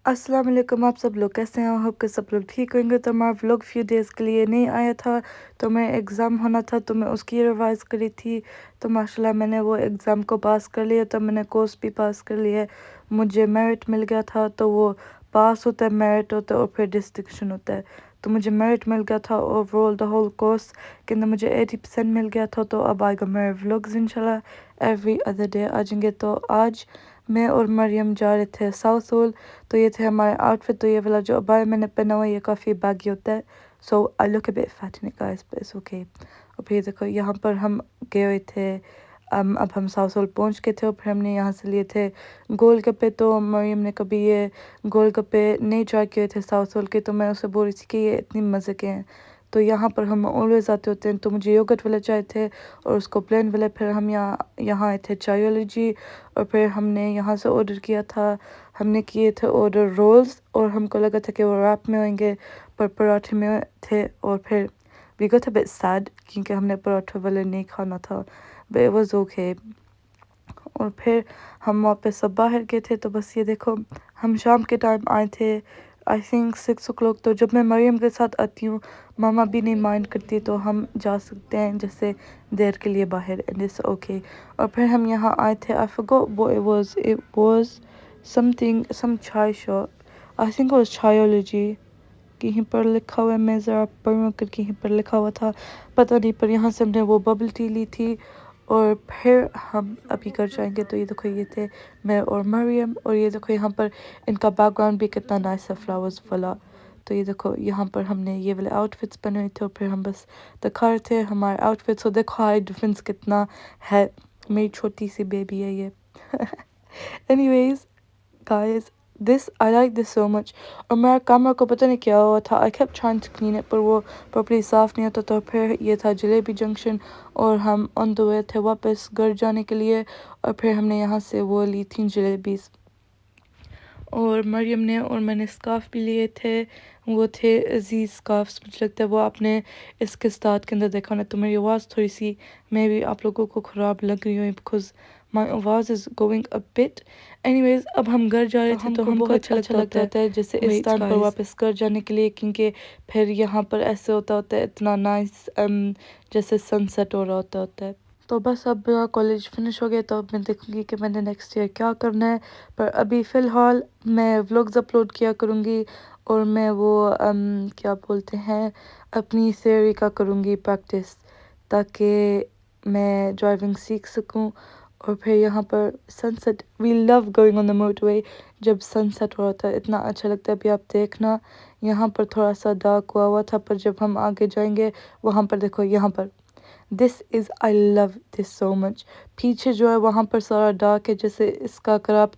अस्सलाम वालेकुम। आप सब लोग कैसे हैं? आई होप कि सब लोग ठीक होंगे। तो हमारा व्लॉग फ्यू डेज़ के लिए नहीं आया था, तो मैं एग्ज़ाम होना था तो मैं उसकी रिवाइज़ करी थी। तो माशाल्लाह मैंने वो एग्ज़ाम को पास कर लिया, तो मैंने कोर्स भी पास कर लिया है। मुझे मेरिट मिल गया था, तो वो पास होता है, मेरिट होता है और फिर डिस्टिंक्शन होता है। तो मुझे मेरिट मिल गया था ओवरऑल द होल कोर्स के अंदर मुझे 80% मिल गया था। तो अब आएगा मेरे व्लॉग्स इंशाल्लाह एवरी अदर डे आ जाएंगे। तो आज मैं और मरियम जा रहे थे साउथ होल। तो ये थे हमारे आउटफिट। तो ये वाला जो अबाया मैंने पहना हुआ है ये काफ़ी बैगी होता है, so I look a bit fat in it guys, but it's okay. और फिर देखो यहाँ पर हम गए हुए थे। अब हम साउथ होल पहुँच गए थे और फिर हमने यहाँ से लिए थे गोलगप्पे। तो मरियम ने कभी ये गोलगप्पे नहीं ट्राई किए थे साउथ होल के, तो मैं उससे बोल रही थी कि ये इतनी मज़े के हैं। तो यहाँ पर हम ऑलवेज आते होते हैं। तो मुझे योगर्ट वाले चाहिए थे और उसको प्लेन वाले। फिर हम यहाँ यहाँ आए थे चायोलॉजी और फिर हमने यहाँ से ऑर्डर किया था। हमने किए थे ऑर्डर रोल्स और हमको लगा था कि वो रैप में होंगे पर पराठे में थे। और फिर we got a bit sad क्योंकि हमने पराठे वाले नहीं खाना था, बट इट वाज ओके। और फिर हम वापस सब बाहर गए थे। तो बस ये देखो हम शाम के टाइम आए थे, आई थिंक 6 o'clock। तो जब मैं मरियम के साथ आती हूँ, मामा भी नहीं माइंड करती, तो हम जा सकते हैं जैसे देर के लिए बाहर, एंड इट्स ओके। और फिर हम यहाँ आए थे, I forgot what it was something some chai shop, I think was Chaiology. कहीं पर लिखा हुआ है, मैं ज़रा पढ़ूँ कर, कहीं पर लिखा हुआ था पता नहीं। पर यहाँ से हमने वो बबल टी ली थी और फिर हम अभी घर जाएंगे। तो ये देखो ये थे मैं और मरियम। और ये देखो यहाँ पर इनका बैकग्राउंड भी कितना नाइस है, फ्लावर्स वाला। तो ये देखो यहाँ पर हमने ये वाले आउटफिट्स पहने हुए थे और फिर हम बस दिखा रहे थे हमारे आउटफिट्स। तो देखो हाई डिफरेंस कितना है, मेरी छोटी सी बेबी है ये। Anyways guys, this I like this so much। और मेरा कैमरा को पता नहीं क्या हुआ था, I kept trying to clean it, पर वो प्रॉपर्ली साफ़ नहीं होता। तो फिर ये था जलेबी जंक्शन और हम ऑन द वे थे वापस घर जाने के लिए। और फिर हमने यहाँ से वो ली थी जलेबीज़। और मरियम ने और मैंने स्कार्फ भी लिए थे, वो थे अजीज़ स्कार्फ्स। मुझे लगता है वो आपने इसके साथ के अंदर देखा ना। तो मेरी आवाज़ थोड़ी सी मे भी आप लोगों को ख़राब लग रही हुई बिकॉज माई आवाज़ is going a bit. Anyways अब हम घर जा रहे थे तो हमको अच्छा लगता होता है जैसे इस टाइम पर वापस घर जाने के लिए, क्योंकि फिर यहाँ पर ऐसे होता है इतना नाइस जैसे सनसेट हो रहा होता है। तो बस अब मेरा कॉलेज फिनिश हो गया, तो अब मैं देखूँगी कि मैंने नेक्स्ट ईयर क्या करना है। पर अभी फ़िलहाल मैं व्लॉग्स अपलोड किया करूँगी और मैं वो क्या बोलते हैं अपनी थ्योरी का करूँगी प्रैक्टिस, ताकि मैं ड्राइविंग सीख सकूँ। और फिर यहाँ पर sunset, we love going on the motorway. जब सनसेट हो रहा था इतना अच्छा लगता है। अभी आप देखना यहाँ पर थोड़ा सा डार्क हुआ हुआ था, पर जब हम आगे जाएंगे वहाँ पर देखो, यहाँ पर this is I love this so much. पीछे जो है वहाँ पर सारा डार्क है, जैसे इसका अगर आप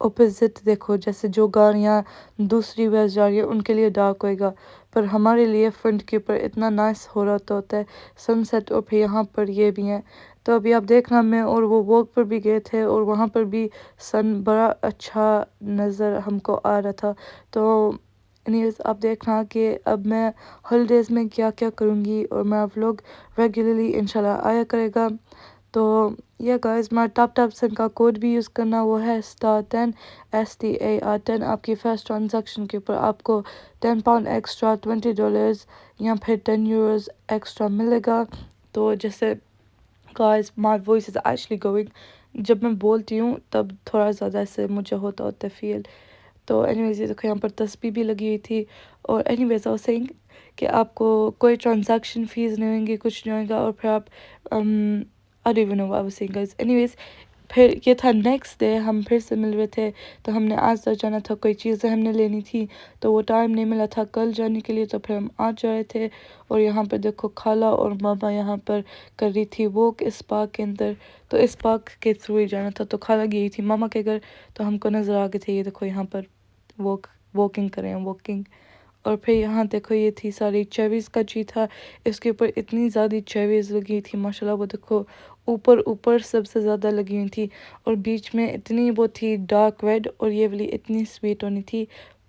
ऑपोजिट देखो, जैसे जो गाड़ियाँ दूसरी वे जा रही है उनके लिए डार्क होएगा, पर हमारे लिए फ्रंट के ऊपर इतना नाइस हो रहा होता है सनसेट। और फिर यहाँ पर ये भी हैं। तो अभी आप देखना मैं और वो वॉक पर भी गए थे और वहाँ पर भी सन बड़ा अच्छा नज़र हमको आ रहा था। तो एनीवेज आप देखना कि अब मैं हॉलीडेज़ में क्या क्या करूँगी और मेरा व्लॉग रेगुलरली इंशाल्लाह आया करेगा। तो या गाइस मेरा टॉप टॉपसन का कोड भी यूज़ करना, वो है STAR10 STAR10। आपकी फर्स्ट ट्रांजैक्शन के ऊपर आपको £10 एक्स्ट्रा, $20 या फिर €10 एक्स्ट्रा मिलेगा। तो जैसे guys my voice is actually going, जब मैं बोलती हूँ तब थोड़ा ज़्यादा ऐसे मुझे होता है फील। तो एनीवेज ये देखो यहाँ पर तस्बीह भी लगी हुई थी। और एनीवेज आई वाज सेइंग कि आपको कोई ट्रांजैक्शन फ़ीस नहीं होंगी, कुछ नहीं होगा। और फिर आप I don't even know what I was saying guys. Anyways फिर ये था नेक्स्ट डे, हम फिर से मिल रहे थे। तो हमने आज तक जाना था, कोई चीज़ें हमने लेनी थी, तो वो टाइम नहीं मिला था कल जाने के लिए। तो फिर हम आज जा रहे थे। और यहाँ पर देखो खाला और मामा यहाँ पर कर रही थी वॉक इस पार्क के अंदर। तो इस पार्क के थ्रू ही जाना था। तो खाला गई थी मामा के घर, तो हमको नज़र आ गए थे ये देखो यहाँ पर वॉकिंग करें वॉकिंग। और फिर यहाँ देखो ये थी सारी चेरीज़ का ट्री था, इसके ऊपर इतनी ज़्यादा चेरीज़ लगी थी माशाल्लाह। वो देखो ऊपर ऊपर सबसे ज़्यादा लगी हुई थी और बीच में इतनी वो थी डार्क रेड, और ये वाली इतनी स्वीट होनी थी,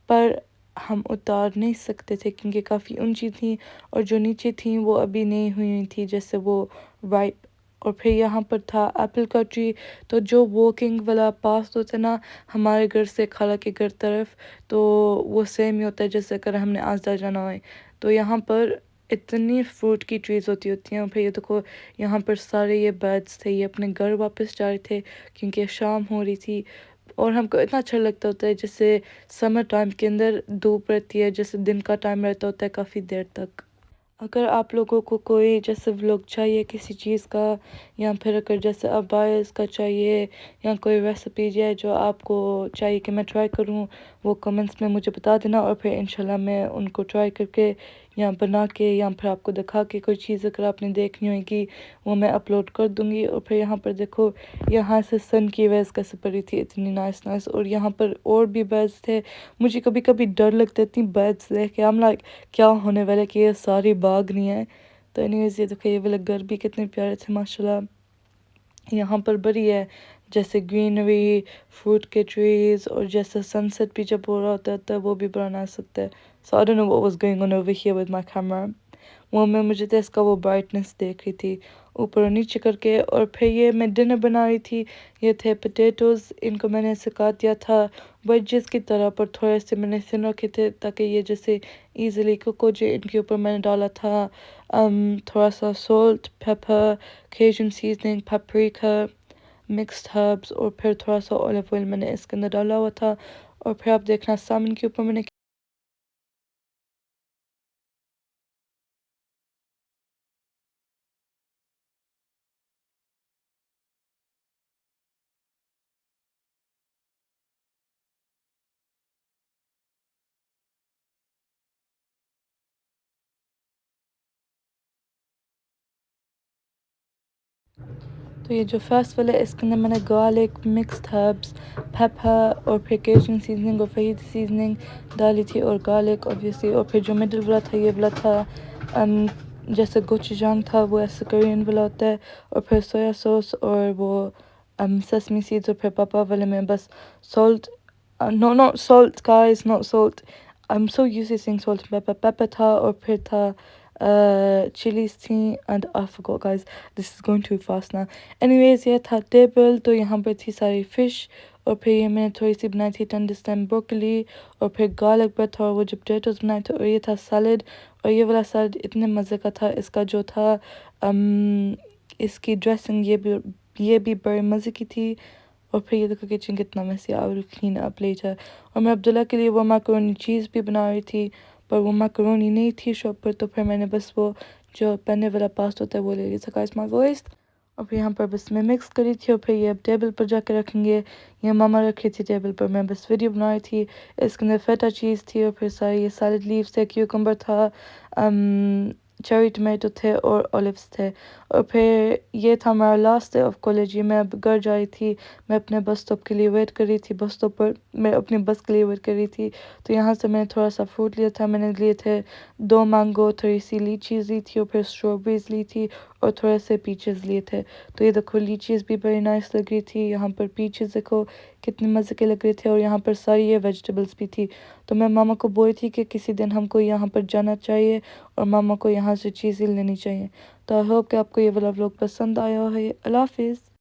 पर हम उतार नहीं सकते थे क्योंकि काफ़ी ऊंची थी और जो नीचे थी वो अभी नहीं हुई हुई थी, जैसे वो राइप اور پھر یہاں پر تھا ایپل کا ٹری. تو جو واکنگ والا پاس ہوتا ہے نا ہمارے گھر سے خالہ کے گھر طرف، تو وہ سیم ہی ہوتا ہے جیسے اگر ہم نے آزدہ جانا ہوئے. تو یہاں پر اتنی فروٹ کی ٹریز ہوتی ہیں. اور پھر یہ دیکھو یہاں پر سارے یہ برڈس تھے، یہ اپنے گھر واپس جا رہے تھے کیونکہ شام ہو رہی تھی. اور ہم کو اتنا اچھا لگتا ہوتا ہے جیسے سمر ٹائم کے اندر دھوپ رہتی ہے، جیسے دن کا ٹائم رہتا ہوتا ہے کافی دیر تک. اگر آپ لوگوں کو کوئی جیسے ولاگ چاہیے کسی چیز کا، یا پھر اگر جیسے ابائز کا چاہیے، یا کوئی ریسیپی ہے جو آپ کو چاہیے کہ میں ٹرائی کروں، وہ کمنٹس میں مجھے بتا دینا. اور پھر انشاءاللہ میں ان کو ٹرائی کر کے یا بنا کے یا پھر آپ کو دکھا کے کوئی چیز اگر آپ نے دیکھنی ہوئے گی وہ میں اپلوڈ کر دوں گی. اور پھر یہاں پر دیکھو یہاں سے سن کی ویز کیسے پڑی تھی، اتنی نائس نائس. اور یہاں پر اور بھی برڈس تھے. مجھے کبھی کبھی ڈر لگتا ہے اتنی برڈس دیکھ کے، ہم لائک کیا ہونے والے کہ یہ ساری باغ نہیں ہے. تو اینیویز یہ دیکھو یہ والا گھر بھی کتنے پیارے تھے ماشاءاللہ. یہاں پر بڑی ہے جیسے گرینری، فروٹ کے ٹریز، اور جیسے سن سیٹ بھی جب ہو رہا ہوتا ہے وہ بھی بڑا نہ سکتا ہے. So I don't know what was going on over here with my camera. وہ میں مجھے تو اس کا وہ برائٹنس دیکھ رہی تھی اوپر اور نیچے کر کے. اور پھر یہ میں ڈنر بنا رہی تھی. یہ تھے پوٹیٹوز، ان کو میں نے سکا دیا تھا ویجز کی طرح، پر تھوڑے سے میں نے تھن رکھے تھے تاکہ یہ جیسے ایزیلی کوک ہو جائے. ان کے اوپر میں نے ڈالا تھا تھوڑا سا salt, pepper, cajun seasoning, paprika, mixed herbs, اور پھر تھوڑا سا اولیو آئل میں نے اس کے اندر ڈالا ہوا تھا. اور پھر آپ دیکھنا سامن کے اوپر میں نے تو یہ جو فرسٹ والا ہے اس کے اندر میں نے گارلک، مکسڈ ہربس، پیپر، اور پھر کیجن سیزننگ اور فہید سیزننگ ڈالی تھی، اور گارلک اوبویسلی. اور پھر جو مڈل والا تھا یہ والا تھا جیسے گوچوجانگ تھا وہ ایسے کورین والا ہوتا ہے. اور پھر سویا سوس اور وہ سسمی سیڈز. اور پھر پاپا والے میں بس salt, no no salt guys, no salt, I'm so used to saying salt and pepper. Pepper تھا، اور پھر تھا چلیز تھیں. And I forgot guys, this is going too fast now. Anyways یہ تھا ٹیبل. تو یہاں پہ تھی ساری فش. اور پھر یہ میں نے تھوڑی سی بنائی تھی ٹنڈرسٹیم بروکلی، اور پھر گارلک برڈ تھا، اور وہ جو پوٹیٹوز بنائے تھے. اور یہ تھا سیلڈ. اور یہ والا سیلڈ اتنے مزے کا تھا. اس کا جو تھا اس کی ڈریسنگ یہ بھی بڑے مزے کی تھی. اور پھر یہ دیکھو کچن کتنا Messi, I will clean up later. اور میں عبداللہ کے لیے وہ میکرونی چیز بھی بنا رہی تھی، پر وہ میکرونی نہیں تھی شاپ پر. تو پھر میں نے بس وہ جو پنے والا پاس ہوتا ہے وہ لے لیا تھا. guys my voice. اور پھر یہاں پر بس میں مکس کری تھی. اور پھر یہ اب ٹیبل پر جا کے رکھیں گے. یہ ماما رکھی تھی ٹیبل پر، میں بس ویڈیو بنا رہی تھی. اس کے اندر فیٹا چیز تھی، اور پھر ساری یہ سیلڈ لیوز تھے، کیوکمبر تھا، چیری ٹمیٹو تھے، اور اولیوز تھے. اور پھر یہ تھا ہمارا لاسٹ ڈے آف کالج. یہ میں اب گھر جا رہی تھی. میں اپنے بس اسٹاپ کے لیے ویٹ کر رہی تھی. بس اسٹاپ پر میں اپنی بس کے لیے ویٹ کر رہی تھی. تو یہاں سے میں نے تھوڑا سا فروٹ لیا تھا. میں نے لیے تھے 2 مانگو، تھوڑی سی لیچیز لی تھی، اور پھر اسٹرابیریز لی تھی، اور تھوڑے سے پیچز لیے تھے. تو یہ دیکھو لیچیز بھی بڑی نائس لگ رہی تھی. یہاں پر پیچز دیکھو کتنے مزے کے لگ رہے تھے. اور یہاں پر ساری یہ ویجیٹیبلز بھی تھی. تو میں ماما کو بولی تھی کہ کسی دن ہم کو یہاں پر جانا چاہیے، اور ماما کو یہاں سے چیزیں لینی چاہیے. تو آئی ہوپ کہ آپ کو یہ والا ولاگ پسند آیا ہے. اللہ حافظ.